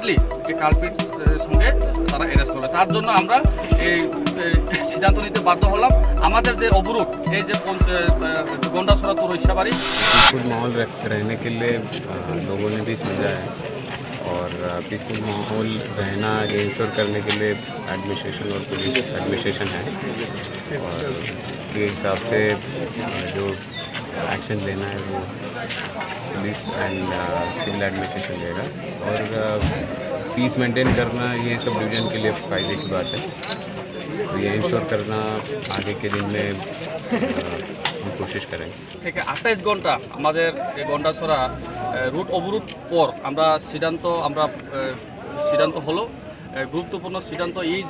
Immediately এই culprit সঙ্গে তারা অ্যারেস্ট করবে। তার জন্য আমরা এই সিদ্ধান্ত নিতে বাধ্য হলাম। আমাদের যে অবরোধ, এই যে গন্ডাছড়া তো রৈসাবাড়ি, पीसफुल माहौल रहने के लिए लोगों ने भी समझा है और पीसफुल माहौल रहना ये इंश्योर करने के लिए एडमिनिस्ट्रेशन और पुलिस एडमिनिस्ट्रेशन है और के हिसाब से जो एक्शन लेना है वो पुलिस एंड सिविल एडमिनिस्ट्रेशन लेगा और पीस मेंटेन करना ये सब डिवीजन के लिए फ़ायदे की बात है। तो ये इंश्योर करना आगे के दिन में हम कोशिश करेंगे। থেকে 28 ঘন্টা আমাদের এই গন্ডাছড়া রুট অবরোধ পর আমরা সিদ্ধান্ত হলো গুরুত্বপূর্ণ সিদ্ধান্ত এই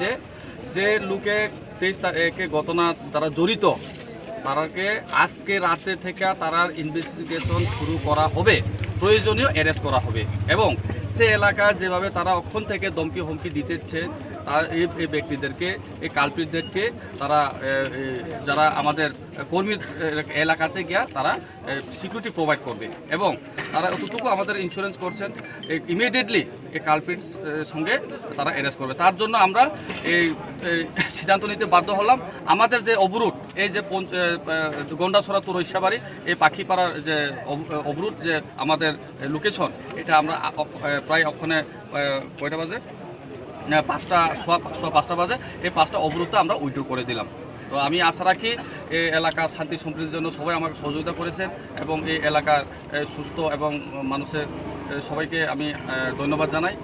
যে লোকে 23 তারিখে ঘটনা যারা জড়িত তারাকে আজকে রাতে থেকে তারার ইনভেস্টিগেশন শুরু করা হবে, প্রয়োজনীয় অ্যারেস্ট করা হবে এবং সে এলাকা যেভাবে তারা অক্ষণ থেকে ধমকি হুমকি দিতেছে তার এই ব্যক্তিদেরকে, এই কালপিটদেরকে তারা যারা আমাদের কর্মী এলাকাতে গিয়া তারা সিকিউরিটি প্রোভাইড করবে এবং তারা অতটুকু আমাদের ইন্স্যুরেন্স করছেন ইমিডিয়েটলি এই কালপিট সঙ্গে তারা অ্যারেস্ট করবে। তার জন্য আমরা এই সিদ্ধান্ত নিতে বাধ্য হলাম। আমাদের যে অবরোধ, এই যে গন্ডাছড়া তো রৈসাবাড়ি এই পাখিপাড়ার যে অবরোধ যে আমাদের লোকেশন, এটা আমরা প্রায় ওখানে কয়টা বাজে 5টা বাজে এই 5টা অবরোধটা আমরা উইথড্র করে দিলাম। তো আমি আশা রাখি এই এলাকা শান্তি সম্প্রীতির জন্য সবাই আমাকে সহযোগিতা করেছেন এবং এই এলাকার সুস্থ এবং মানুষের সবাইকে আমি ধন্যবাদ জানাই,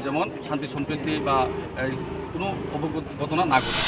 যেমন শান্তি সম্প্রীতি বা কোনো অবঘটনা না ঘটে।